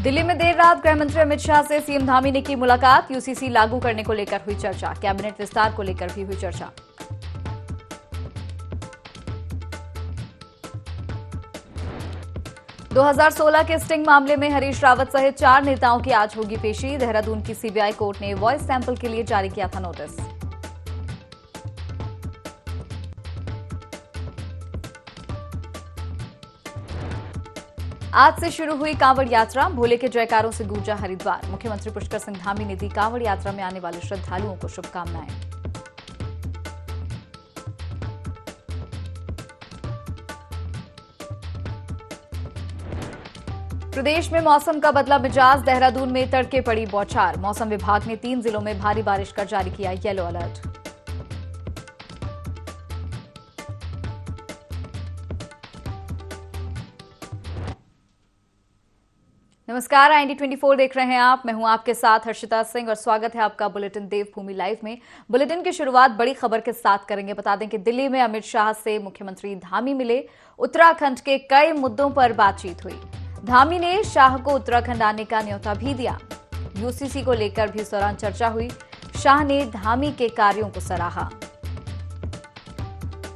दिल्ली में देर रात गृह मंत्री अमित शाह से सीएम धामी ने की मुलाकात। यूसीसी लागू करने को लेकर हुई चर्चा। कैबिनेट विस्तार को लेकर भी हुई चर्चा। दो 2016 के स्टिंग मामले में हरीश रावत सहित 4 नेताओं की आज होगी पेशी। देहरादून की सीबीआई कोर्ट ने वॉइस सैंपल के लिए जारी किया था नोटिस। आज से शुरू हुई कांवड़ यात्रा। भोले के जयकारों से गूंजा हरिद्वार। मुख्यमंत्री पुष्कर सिंह धामी ने दी कांवड़ यात्रा में आने वाले श्रद्धालुओं को शुभकामनाएं। प्रदेश में मौसम का बदला मिजाज। देहरादून में तड़के पड़ी बौछार। मौसम विभाग ने 3 जिलों में भारी बारिश का जारी किया येलो अलर्ट। नमस्कार, IND 24 देख रहे हैं आप। मैं हूं आपके साथ हर्षिता सिंह और स्वागत है आपका बुलेटिन देवभूमि लाइव में। बुलेटिन की शुरुआत बड़ी खबर के साथ करेंगे। बता दें कि दिल्ली में अमित शाह से मुख्यमंत्री धामी मिले। उत्तराखंड के कई मुद्दों पर बातचीत हुई। धामी ने शाह को उत्तराखंड आने का न्योता भी दिया। यूसीसी को लेकर भी इस दौरान चर्चा हुई। शाह ने धामी के कार्यों को सराहा।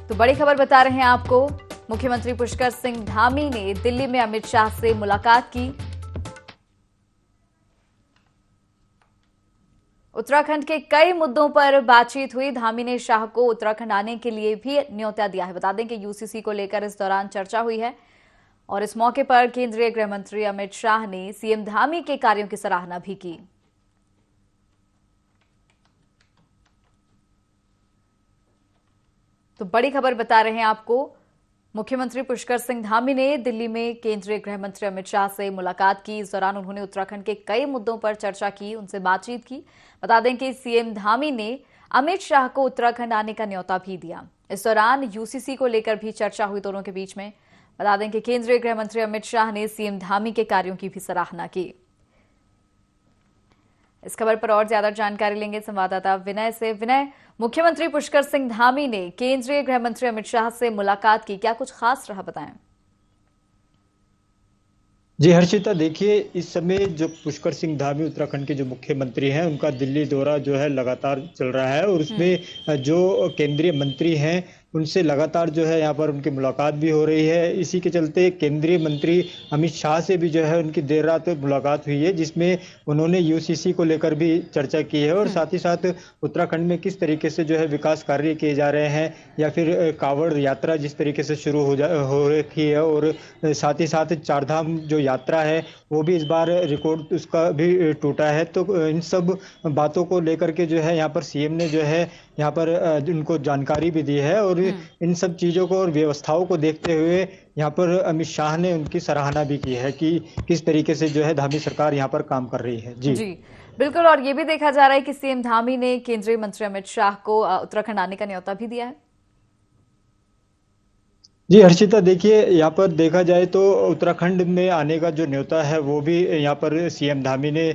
तो बड़ी खबर बता रहे हैं आपको। मुख्यमंत्री पुष्कर सिंह धामी ने दिल्ली में अमित शाह से मुलाकात की। उत्तराखंड के कई मुद्दों पर बातचीत हुई। धामी ने शाह को उत्तराखंड आने के लिए भी न्योता दिया है। बता दें कि यूसीसी को लेकर इस दौरान चर्चा हुई है और इस मौके पर केंद्रीय गृह मंत्री अमित शाह ने सीएम धामी के कार्यों की सराहना भी की। तो बड़ी खबर बता रहे हैं आपको। मुख्यमंत्री पुष्कर सिंह धामी ने दिल्ली में केंद्रीय गृह मंत्री अमित शाह से मुलाकात की। इस दौरान उन्होंने उत्तराखंड के कई मुद्दों पर चर्चा की, उनसे बातचीत की। बता दें कि सीएम धामी ने अमित शाह को उत्तराखंड आने का न्योता भी दिया। इस दौरान यूसीसी को लेकर भी चर्चा हुई दोनों के बीच में। बता दें कि केंद्रीय गृह मंत्री अमित शाह ने सीएम धामी के कार्यों की भी सराहना की। इस खबर पर और ज्यादा जानकारी लेंगे संवाददाता विनय से। विनय, मुख्यमंत्री पुष्कर सिंह धामी ने केंद्रीय गृह मंत्री अमित शाह से मुलाकात की, क्या कुछ खास रहा, बताएं। जी हर्षिता, देखिए इस समय जो पुष्कर सिंह धामी उत्तराखंड के जो मुख्यमंत्री हैं उनका दिल्ली दौरा जो है लगातार चल रहा है और उसमें जो केंद्रीय मंत्री हैं उनसे लगातार जो है यहाँ पर उनकी मुलाकात भी हो रही है। इसी के चलते केंद्रीय मंत्री अमित शाह से भी जो है उनकी देर रात मुलाकात हुई है, जिसमें उन्होंने यूसीसी को लेकर भी चर्चा की है और साथ ही साथ उत्तराखंड में किस तरीके से जो है विकास कार्य किए जा रहे हैं या फिर कांवड़ यात्रा जिस तरीके से शुरू हो रखी है और साथ ही साथ 4 धाम जो यात्रा है वो भी इस बार रिकॉर्ड उसका भी टूटा है। तो इन सब बातों को लेकर के जो है यहाँ पर सीएम ने जो है यहाँ पर उनको जानकारी भी दी है और इन सब चीज़ों को और व्यवस्थाओं को देखते हुए यहाँ पर अमित शाह ने उनकी सराहना भी की है कि किस तरीके से जो है धामी सरकार यहाँ पर काम कर रही है। जी बिल्कुल। और ये भी देखा जा रहा है कि सीएम धामी ने केंद्रीय मंत्री अमित शाह को उत्तराखंड आने का न्योता भी दिया है। जी हर्षिता, देखिए यहाँ पर देखा जाए तो उत्तराखंड में आने का जो न्योता है वो भी यहाँ पर सीएम धामी ने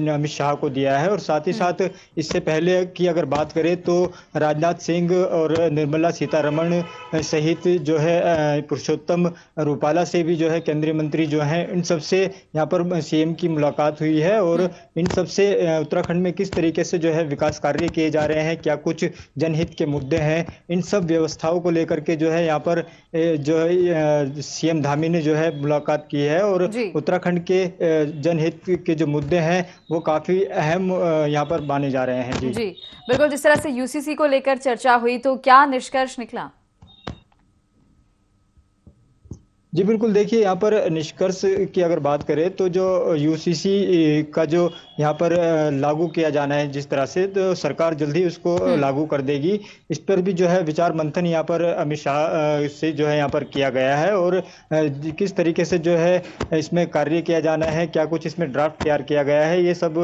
अमित शाह को दिया है और साथ ही साथ इससे पहले की अगर बात करें तो राजनाथ सिंह और निर्मला सीतारमण सहित जो है पुरुषोत्तम रूपाला से भी जो है केंद्रीय मंत्री जो हैं इन सबसे यहाँ पर सीएम की मुलाकात हुई है और इन सबसे उत्तराखंड में किस तरीके से जो है विकास कार्य किए जा रहे हैं, क्या कुछ जनहित के मुद्दे हैं, इन सब व्यवस्थाओं को लेकर के जो है यहाँ पर जो है सीएम धामी ने जो है मुलाकात की है और उत्तराखंड के जनहित के जो मुद्दे हैं वो काफी अहम यहाँ पर माने जा रहे हैं। जी बिल्कुल। जिस तरह से यूसीसी को लेकर चर्चा हुई तो क्या निष्कर्ष निकला? जी बिल्कुल, देखिए यहाँ पर निष्कर्ष की अगर बात करें तो जो यूसीसी का जो यहाँ पर लागू किया जाना है जिस तरह से, तो सरकार जल्द ही उसको लागू कर देगी। इस पर भी जो है विचार मंथन यहाँ पर अमित शाह से जो है यहाँ पर किया गया है और किस तरीके से जो है इसमें कार्य किया जाना है, क्या कुछ इसमें ड्राफ्ट तैयार किया गया है, ये सब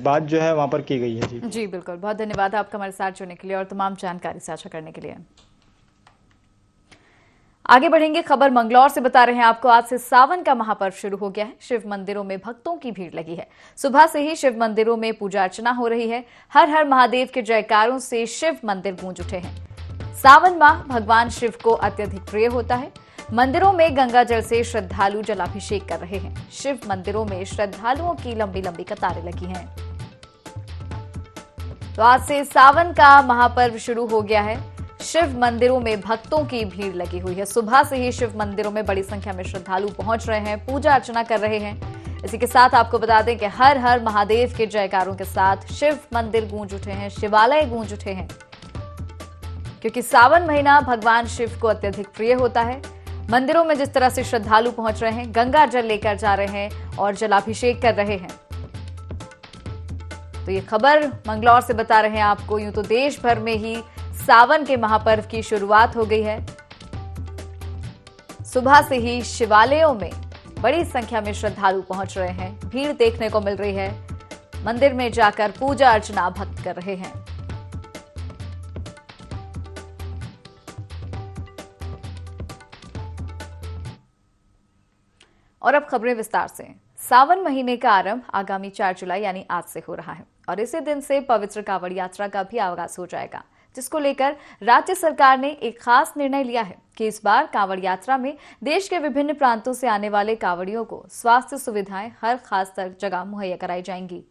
बात जो है वहाँ पर की गई है। जी बिल्कुल, बहुत धन्यवाद आपका हमारे साथ जुड़ने के लिए और तमाम जानकारी साझा करने के लिए। आगे बढ़ेंगे। खबर मंगलौर से बता रहे हैं आपको, आज से सावन का महापर्व शुरू हो गया है। शिव मंदिरों में भक्तों की भीड़ लगी है। सुबह से ही शिव मंदिरों में पूजा अर्चना हो रही है। हर हर महादेव के जयकारों से शिव मंदिर गूंज उठे हैं। सावन माह भगवान शिव को अत्यधिक प्रिय होता है। मंदिरों में गंगा जल से श्रद्धालु जलाभिषेक कर रहे हैं। शिव मंदिरों में श्रद्धालुओं की लंबी लंबी कतारें लगी हैं। तो आज से सावन का महापर्व शुरू हो गया है। शिव मंदिरों में भक्तों की भीड़ लगी हुई है। सुबह से ही शिव मंदिरों में बड़ी संख्या में श्रद्धालु पहुंच रहे हैं, पूजा अर्चना कर रहे हैं। इसी के साथ आपको बता दें कि हर हर महादेव के जयकारों के साथ शिव मंदिर गूंज उठे हैं, शिवालय गूंज उठे हैं, क्योंकि सावन महीना भगवान शिव को अत्यधिक प्रिय होता है। मंदिरों में जिस तरह से श्रद्धालु पहुंच रहे हैं, गंगा जल लेकर जा रहे हैं और जलाभिषेक कर रहे हैं। तो ये खबर मंगलौर से बता रहे हैं आपको। यूं तो देश भर में ही सावन के महापर्व की शुरुआत हो गई है। सुबह से ही शिवालयों में बड़ी संख्या में श्रद्धालु पहुंच रहे हैं, भीड़ देखने को मिल रही है। मंदिर में जाकर पूजा अर्चना भक्त कर रहे हैं। और अब खबरें विस्तार से। सावन महीने का आरंभ आगामी 4 जुलाई यानी आज से हो रहा है और इसी दिन से पवित्र कांवड़ यात्रा का भी आगाज हो जाएगा, जिसको लेकर राज्य सरकार ने एक खास निर्णय लिया है कि इस बार कांवड़ यात्रा में देश के विभिन्न प्रांतों से आने वाले कांवड़ियों को स्वास्थ्य सुविधाएं हर खास जगह मुहैया कराई जाएंगी।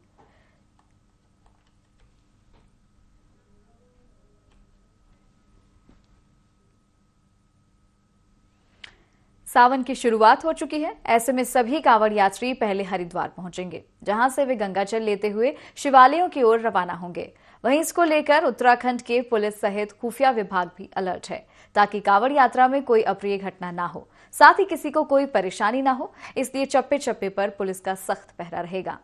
सावन की शुरुआत हो चुकी है। ऐसे में सभी कांवड़ यात्री पहले हरिद्वार पहुंचेंगे, जहां से वे गंगा जल लेते हुए शिवालयों की ओर रवाना होंगे। वहीं इसको लेकर उत्तराखंड के पुलिस सहित खुफिया विभाग भी अलर्ट है, ताकि कांवड़ यात्रा में कोई अप्रिय घटना ना हो, साथ ही किसी को कोई परेशानी ना हो। इसलिए चप्पे चप्पे पर पुलिस का सख्त पहरा रहेगा।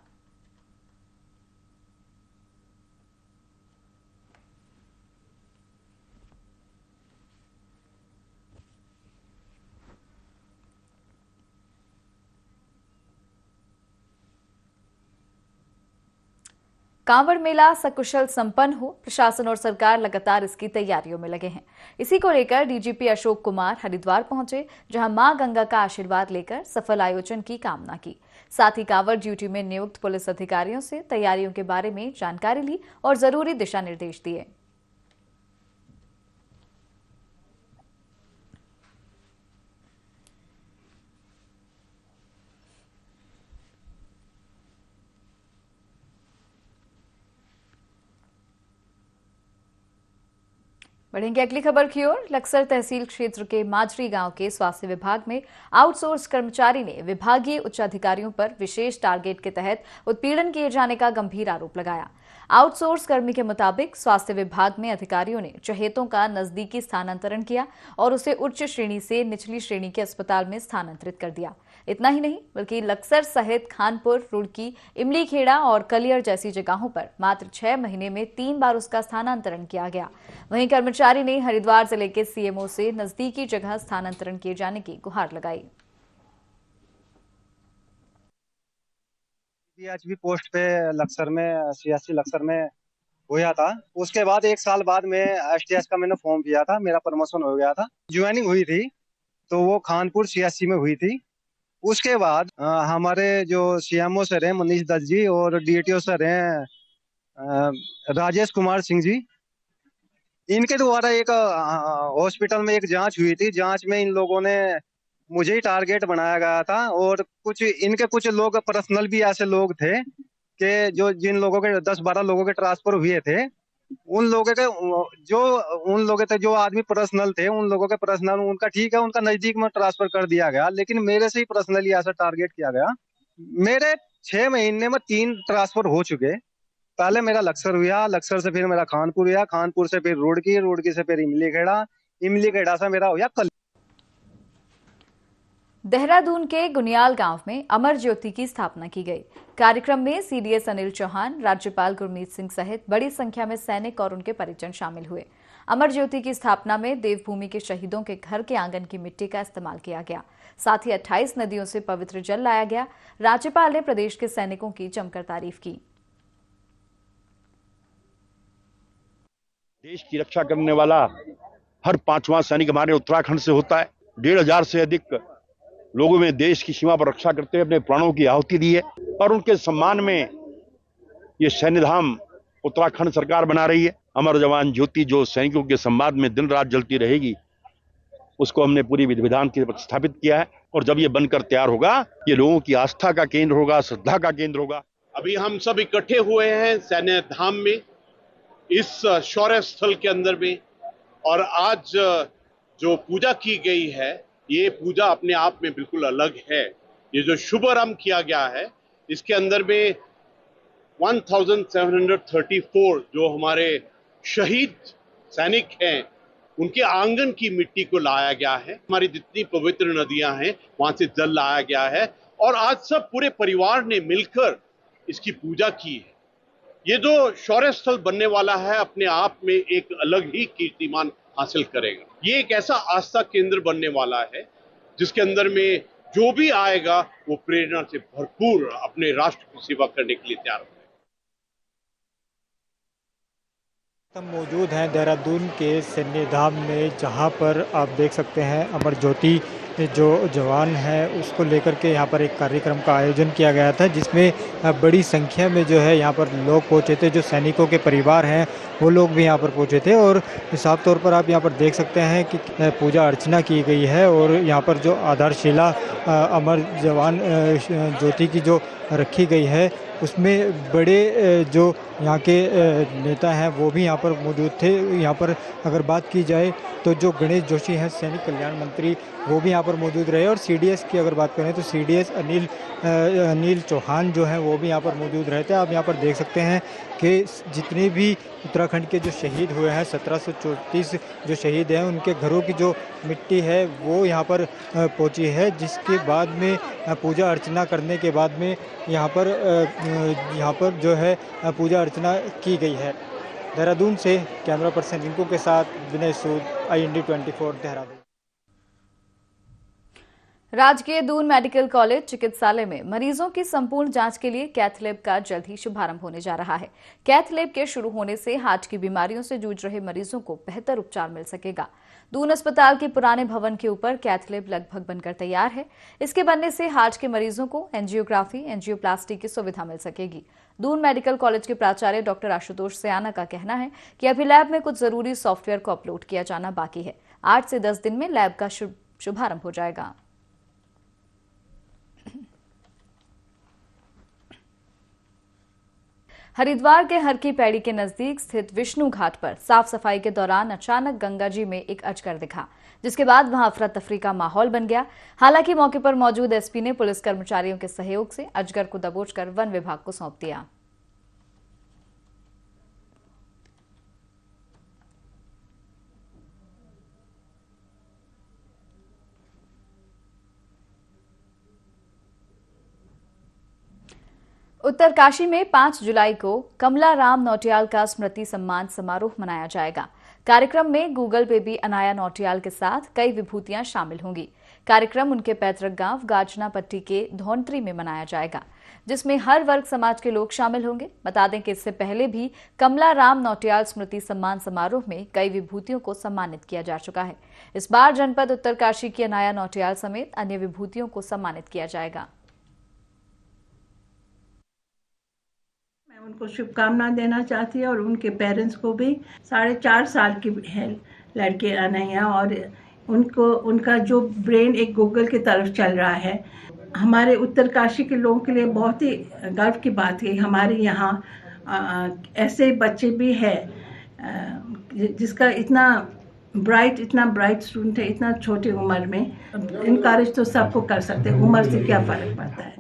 कांवड़ मेला सकुशल संपन्न हो, प्रशासन और सरकार लगातार इसकी तैयारियों में लगे हैं। इसी को लेकर डीजीपी अशोक कुमार हरिद्वार पहुंचे, जहां मां गंगा का आशीर्वाद लेकर सफल आयोजन की कामना की। साथ ही कांवड़ ड्यूटी में नियुक्त पुलिस अधिकारियों से तैयारियों के बारे में जानकारी ली और जरूरी दिशा निर्देश दिए। बढ़ेंगे अगली खबर की ओर। लक्सर तहसील क्षेत्र के माजरी गांव के स्वास्थ्य विभाग में आउटसोर्स कर्मचारी ने विभागीय उच्च अधिकारियों पर विशेष टारगेट के तहत उत्पीड़न किए जाने का गंभीर आरोप लगाया। आउटसोर्स कर्मी के मुताबिक स्वास्थ्य विभाग में अधिकारियों ने चहेतों का नजदीकी स्थानांतरण किया और उसे उच्च श्रेणी से निचली श्रेणी के अस्पताल में स्थानांतरित कर दिया। इतना ही नहीं, बल्कि लक्सर सहित खानपुर, रुड़की, इमलीखेड़ा और कलियर जैसी जगहों पर मात्र 6 महीने में 3 बार उसका स्थानांतरण किया गया। वहीं कर्मचारी ने हरिद्वार जिले के सीएमओ से नजदीकी जगह स्थानांतरण किए जाने की गुहार लगाई। डीएचपी पोस्ट पे लक्सर में सीएससी लक्सर में हुआ था। उसके बाद 1 साल बाद में एसटीएस का मैंने फॉर्म किया था, मेरा प्रमोशन हो गया था। ज्वाइनिंग हुई थी तो वो खानपुर सीएससी में हुई थी। उसके बाद हमारे जो सीएमओ सर हैं मनीष दत्त जी और डीटीओ सर हैं राजेश कुमार सिंह जी, इनके द्वारा एक हॉस्पिटल में एक जांच हुई थी। जांच में इन लोगों ने मुझे ही टारगेट बनाया गया था और कुछ लोग पर्सनल भी ऐसे लोग थे कि जिन लोगों के 10-12 लोगों के ट्रांसफर हुए थे, उन लोगों के जो आदमी पर्सनल थे, उन लोगों के पर्सनल उनका ठीक है, उनका नजदीक में ट्रांसफर कर दिया गया, लेकिन मेरे से ही पर्सनली ऐसा टारगेट किया गया। मेरे 6 महीने में 3 ट्रांसफर हो चुके। पहले मेरा लक्सर हुआ, लक्सर से फिर मेरा खानपुर हुआ, खानपुर से फिर रुड़की से फिर इमलीखेड़ा से मेरा हुआ कल। देहरादून के गुनियाल गांव में अमर ज्योति की स्थापना की गई। कार्यक्रम में सीडीएस अनिल चौहान, राज्यपाल गुरमीत सिंह सहित बड़ी संख्या में सैनिक और उनके परिजन शामिल हुए। अमर ज्योति की स्थापना में देवभूमि के शहीदों के घर के आंगन की मिट्टी का इस्तेमाल किया गया। साथ ही 28 नदियों से पवित्र जल लाया गया। राज्यपाल ने प्रदेश के सैनिकों की जमकर तारीफ की। देश की रक्षा करने वाला हर 5वां सैनिक हमारे उत्तराखंड से होता है। 1,500 से अधिक लोगों में देश की सीमा पर रक्षा करते हुए अपने प्राणों की आहुति दी है और उनके सम्मान में ये सैन्य धाम उत्तराखंड सरकार बना रही है। अमर जवान ज्योति जो सैनिकों के सम्मान में दिन रात जलती रहेगी। उसको हमने पूरी विधि विधान के स्थापित किया है और जब ये बनकर तैयार होगा ये लोगों की आस्था का केंद्र होगा, श्रद्धा का केंद्र होगा। अभी हम सब इकट्ठे हुए हैं सैन्य धाम में, इस शौर्य स्थल के अंदर में, और आज जो पूजा की गई है ये पूजा अपने आप में बिल्कुल अलग है। ये जो शुभारंभ किया गया है इसके अंदर में 1734 जो हमारे शहीद सैनिक हैं उनके आंगन की मिट्टी को लाया गया है। हमारी जितनी पवित्र नदियां हैं वहां से जल लाया गया है और आज सब पूरे परिवार ने मिलकर इसकी पूजा की है। ये जो शौर्य स्थल बनने वाला है अपने आप में एक अलग ही कीर्तिमान हासिल करेगा। ये एक ऐसा आस्था केंद्र बनने वाला है जिसके अंदर में जो भी आएगा वो प्रेरणा से भरपूर अपने राष्ट्र की सेवा करने के लिए तैयार है। हम मौजूद हैं देहरादून के सैन्य धाम में, जहां पर आप देख सकते हैं अमर ज्योति जो जवान है उसको लेकर के यहां पर एक कार्यक्रम का आयोजन किया गया था, जिसमें बड़ी संख्या में जो है यहां पर लोग पहुंचे थे। जो सैनिकों के परिवार हैं वो लोग भी यहां पर पहुंचे थे और साफ तौर पर आप यहां पर देख सकते हैं कि पूजा अर्चना की गई है और यहां पर जो आधारशिला अमर जवान ज्योति की जो रखी गई है उसमें बड़े जो यहाँ के नेता हैं वो भी यहाँ पर मौजूद थे। यहाँ पर अगर बात की जाए तो जो गणेश जोशी हैं सैनिक कल्याण मंत्री वो भी यहाँ पर मौजूद रहे और सीडीएस की अगर बात करें तो सीडीएस अनिल चौहान जो हैं वो भी यहाँ पर मौजूद रहे थे। आप यहाँ पर देख सकते हैं कि जितने भी उत्तराखंड के जो शहीद हुए हैं 1734 जो शहीद हैं उनके घरों की जो मिट्टी है वो यहाँ पर पहुँची है, जिसके बाद में पूजा अर्चना करने के बाद में यहाँ पर जो है पूजा अर्चना की गई है। देहरादून से कैमरा पर्सन रिंकू के साथ विनय सूद, IND24 देहरादून। राजकीय दून मेडिकल कॉलेज चिकित्सालय में मरीजों की संपूर्ण जांच के लिए कैथ लैब का जल्द ही शुभारंभ होने जा रहा है। कैथ लैब के शुरू होने से हार्ट की बीमारियों से जूझ रहे मरीजों को बेहतर उपचार मिल सकेगा। दून अस्पताल के पुराने भवन के ऊपर कैथ लैब लगभग बनकर तैयार है। इसके बनने से हार्ट के मरीजों को एंजियोग्राफी, एंजियोप्लास्टी की सुविधा मिल सकेगी। दून मेडिकल कॉलेज के प्राचार्य डॉक्टर आशुतोष सयाना का कहना है कि अभी लैब में कुछ जरूरी सॉफ्टवेयर को अपलोड किया जाना बाकी है। 8 से 10 दिन में लैब का शुभारंभ हो जाएगा। हरिद्वार के हर की पैड़ी के नजदीक स्थित विष्णु घाट पर साफ सफाई के दौरान अचानक गंगा जी में एक अजगर दिखा, जिसके बाद वहां अफरा तफरी का माहौल बन गया। हालांकि मौके पर मौजूद एसपी ने पुलिस कर्मचारियों के सहयोग से अजगर को दबोचकर वन विभाग को सौंप दिया। उत्तरकाशी में 5 जुलाई को कमला राम नौटियाल का स्मृति सम्मान समारोह मनाया जाएगा। कार्यक्रम में गूगल बेबी अनाया नौटियाल के साथ कई विभूतियां शामिल होंगी। कार्यक्रम उनके पैतृक गांव गाजना पट्टी के धौंतरी में मनाया जाएगा, जिसमें हर वर्ग समाज के लोग शामिल होंगे। बता दें कि इससे पहले भी कमला राम नौटियाल स्मृति सम्मान समारोह में कई विभूतियों को सम्मानित किया जा चुका है। इस बार जनपद उत्तरकाशी की अनाया नौटियाल समेत अन्य विभूतियों को सम्मानित किया जाएगा। उनको शुभकामना देना चाहती है और उनके पेरेंट्स को भी। 4.5 साल की है लड़की अनैया और उनका जो ब्रेन एक गूगल की तरफ चल रहा है। हमारे उत्तरकाशी के लोगों के लिए बहुत ही गर्व की बात है। हमारे यहाँ ऐसे बच्चे भी हैं जिसका इतना ब्राइट स्टूडेंट है, इतना छोटी उम्र में। इनकरेज तो सबको कर सकते हैं, उम्र से क्या फर्क पड़ता है।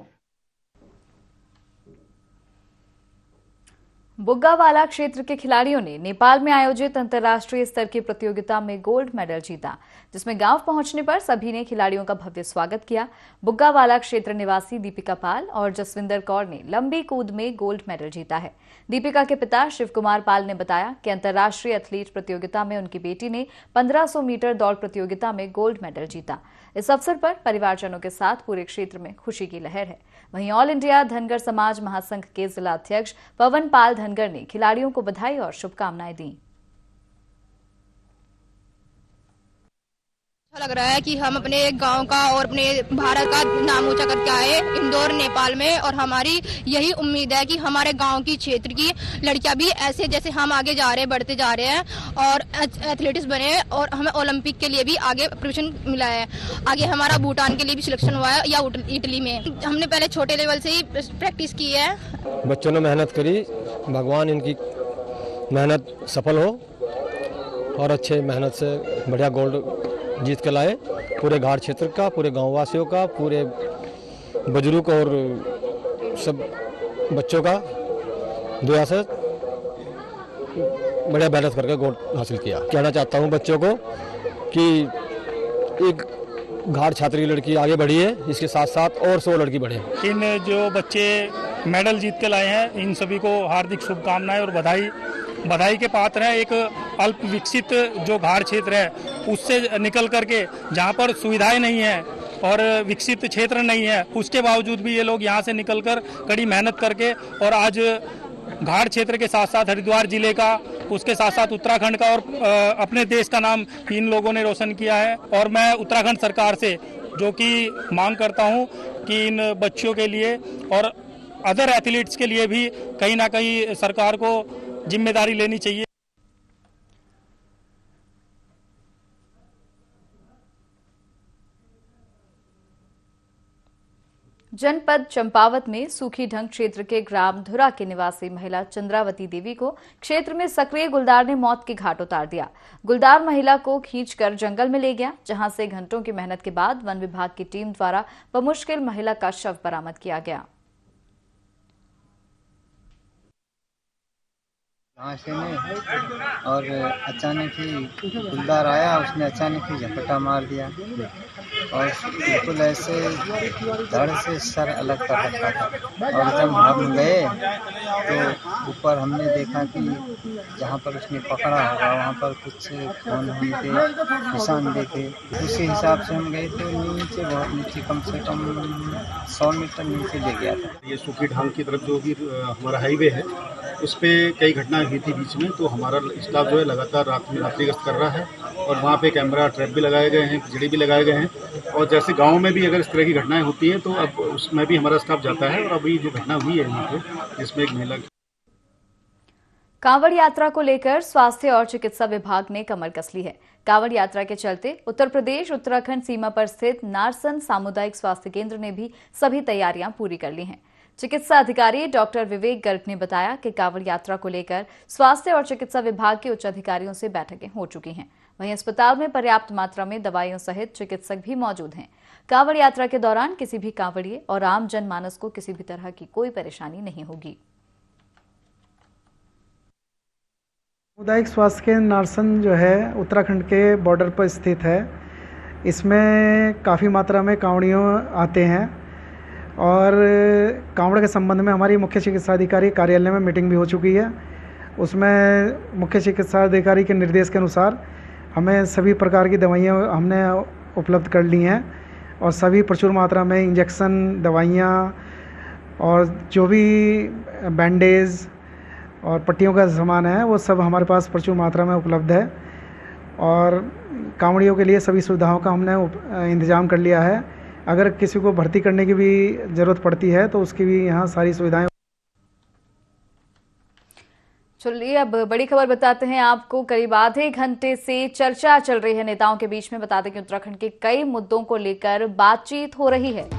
बुग्गावाला क्षेत्र के खिलाड़ियों ने नेपाल में आयोजित अंतर्राष्ट्रीय स्तर की प्रतियोगिता में गोल्ड मेडल जीता, जिसमें गांव पहुंचने पर सभी ने खिलाड़ियों का भव्य स्वागत किया। बुग्गावाला क्षेत्र निवासी दीपिका पाल और जसविंदर कौर ने लंबी कूद में गोल्ड मेडल जीता है। दीपिका के पिता शिव कुमार पाल ने बताया कि अंतर्राष्ट्रीय एथलीट प्रतियोगिता में उनकी बेटी ने 1500 मीटर दौड़ प्रतियोगिता में गोल्ड मेडल जीता। इस अवसर पर परिवारजनों के साथ पूरे क्षेत्र में खुशी की लहर है। वहीं ऑल इंडिया धनगर समाज महासंघ के जिला अध्यक्ष पवन पाल धनगर ने खिलाड़ियों को बधाई और शुभकामनाएं दी। लग रहा है कि हम अपने गांव का और अपने भारत का नाम ऊंचा करके आए इंदौर नेपाल में, और हमारी यही उम्मीद है कि हमारे गांव की क्षेत्र की लड़कियां भी ऐसे जैसे हम आगे जा रहे हैं, बढ़ते जा रहे हैं और एथलेटिक्स बने, और हमें ओलंपिक के लिए भी आगे प्रोविजन मिला है। आगे हमारा भूटान के लिए भी सिलेक्शन हुआ है या इटली में। हमने पहले छोटे लेवल से ही प्रैक्टिस की है। बच्चों ने मेहनत करी, भगवान इनकी मेहनत सफल हो और अच्छे मेहनत से बढ़िया गोल्ड जीत के लाए। पूरे घाट क्षेत्र का, पूरे गाँव वासियों का, पूरे बुजुर्ग और सब बच्चों का दुआ से बढ़िया मेहनत करके गोल्ड हासिल किया। कहना चाहता हूँ बच्चों को कि एक घाट छात्र की लड़की आगे बढ़ी है, इसके साथ साथ और 100 लड़की बढ़े। इन जो बच्चे मेडल जीत के लाए हैं, इन सभी को हार्दिक शुभकामनाएं और बधाई के पात्र हैं। एक अल्प विकसित जो घाट क्षेत्र है उससे निकल करके जहां पर सुविधाएं नहीं है और विकसित क्षेत्र नहीं है, उसके बावजूद भी ये लोग यहां से निकलकर कड़ी मेहनत करके और आज घाट क्षेत्र के साथ साथ हरिद्वार जिले का, उसके साथ साथ उत्तराखंड का और अपने देश का नाम इन लोगों ने रोशन किया है। और मैं उत्तराखंड सरकार से जो कि मांग करता हूं कि इन बच्चों के लिए और अदर एथलीट्स के लिए भी कहीं ना कहीं सरकार को जिम्मेदारी लेनी चाहिए। जनपद चंपावत में सूखीढंग क्षेत्र के ग्राम धुरा की निवासी महिला चंद्रावती देवी को क्षेत्र में सक्रिय गुलदार ने मौत के घाट उतार दिया। गुलदार महिला को खींचकर जंगल में ले गया, जहां से घंटों की मेहनत के बाद वन विभाग की टीम द्वारा बमुश्किल महिला का शव बरामद किया गया। घास में और अचानक ही गुलदार आया, उसने अचानक ही झपटा मार दिया और बिल्कुल ऐसे धड़ से सर अलग कर रखा था। और जब हम गए तो ऊपर हमने देखा कि जहाँ पर उसने पकड़ा होगा वहाँ पर कुछ खून के निशान देखे। उसी हिसाब से हम गए तो नीचे, बहुत नीचे, कम से कम 100 मीटर नीचे ले गया था। ये सूखीढंग की तरफ जो भी हमारा हाईवे है उस पर कई घटनाएं हुई थी बीच में, तो हमारा स्टाफ जो है लगातार रात्रि गश्त कर रहा है और वहाँ पे कैमरा ट्रैप भी लगाए गए हैं, बिजली भी लगाए गए हैं। और जैसे गांव में भी अगर इस तरह की घटनाएं होती हैं तो अब उसमें भी हमारा स्टाफ जाता है। और अभी जो घटना हुई है यहाँ पे जिसमें एक महिला कांवड़ यात्रा को लेकर स्वास्थ्य और चिकित्सा विभाग ने कमर कस ली है। कांवड़ यात्रा के चलते उत्तर प्रदेश उत्तराखंड सीमा पर स्थित नारसन सामुदायिक स्वास्थ्य केंद्र ने भी सभी तैयारियां पूरी कर ली हैं। चिकित्सा अधिकारी डॉक्टर विवेक गर्ग ने बताया कि कांवड़ यात्रा को लेकर स्वास्थ्य और चिकित्सा विभाग के उच्च अधिकारियों से बैठकें हो चुकी हैं। वहीं अस्पताल में पर्याप्त मात्रा में दवाइयों सहित चिकित्सक भी मौजूद हैं। कांवड़ यात्रा के दौरान किसी भी कांवड़िए और आम जनमानस को किसी भी तरह की कोई परेशानी नहीं होगी। सामुदायिक स्वास्थ्य केंद्र नारसन जो है उत्तराखंड के बॉर्डर पर स्थित है। इसमें काफ़ी मात्रा में कांवड़ियों आते हैं और कांवड़ के संबंध में हमारी मुख्य चिकित्सा अधिकारी कार्यालय में मीटिंग भी हो चुकी है। उसमें मुख्य चिकित्सा अधिकारी के निर्देश के अनुसार हमें सभी प्रकार की दवाइयाँ हमने उपलब्ध कर ली हैं और सभी प्रचुर मात्रा में इंजेक्शन, दवाइयाँ और जो भी बैंडेज और पट्टियों का सामान है वो सब हमारे पास प्रचुर मात्रा में उपलब्ध है। और कांवड़ियों के लिए सभी सुविधाओं का हमने इंतजाम कर लिया है। अगर किसी को भर्ती करने की भी ज़रूरत पड़ती है तो उसकी भी यहाँ सारी सुविधाएं। चलिए अब बड़ी खबर बताते हैं आपको। करीब आधे घंटे से चर्चा चल रही है नेताओं के बीच में। बता दें कि उत्तराखंड के कई मुद्दों को लेकर बातचीत हो रही है।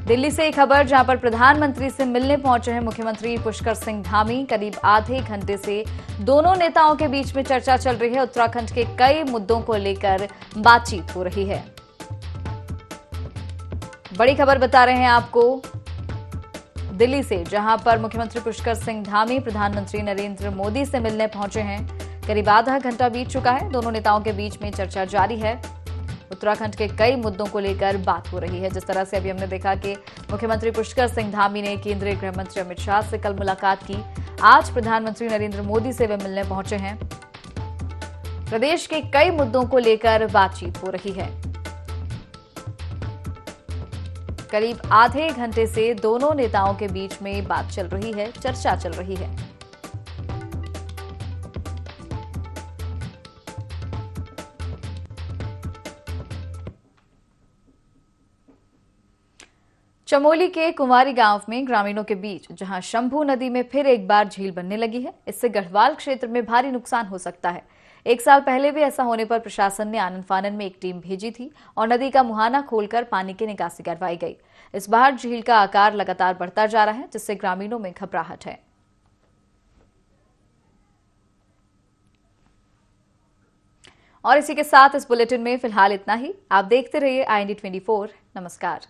दिल्ली से एक खबर जहां पर प्रधानमंत्री से मिलने पहुंचे हैं मुख्यमंत्री पुष्कर सिंह धामी। करीब आधे घंटे से दोनों नेताओं के बीच में चर्चा चल रही है। उत्तराखंड के कई मुद्दों को लेकर बातचीत हो रही है। बड़ी खबर बता रहे हैं आपको दिल्ली से, जहां पर मुख्यमंत्री पुष्कर सिंह धामी प्रधानमंत्री नरेंद्र मोदी से मिलने पहुंचे हैं। करीब आधा घंटा बीत चुका है। दोनों नेताओं के बीच में चर्चा जारी है। उत्तराखंड के कई मुद्दों को लेकर बात हो रही है। जिस तरह से अभी हमने देखा कि मुख्यमंत्री पुष्कर सिंह धामी ने केंद्रीय गृह मंत्री अमित शाह से कल मुलाकात की। आज प्रधानमंत्री नरेंद्र मोदी से वे मिलने पहुंचे हैं। प्रदेश के कई मुद्दों को लेकर बातचीत हो रही है। करीब आधे घंटे से दोनों नेताओं के बीच में बात चल रही है, चर्चा चल रही है। चमोली के कुंवारी गांव में ग्रामीणों के बीच जहां शंभू नदी में फिर एक बार झील बनने लगी है, इससे गढ़वाल क्षेत्र में भारी नुकसान हो सकता है। 1 साल पहले भी ऐसा होने पर प्रशासन ने आनन फानन में एक टीम भेजी थी और नदी का मुहाना खोलकर पानी की निकासी करवाई गई। इस बार झील का आकार लगातार बढ़ता जा रहा है, जिससे ग्रामीणों में घबराहट है। और इसी के साथ इस बुलेटिन में फिलहाल इतना ही। आप देखते रहिए IND 24। नमस्कार।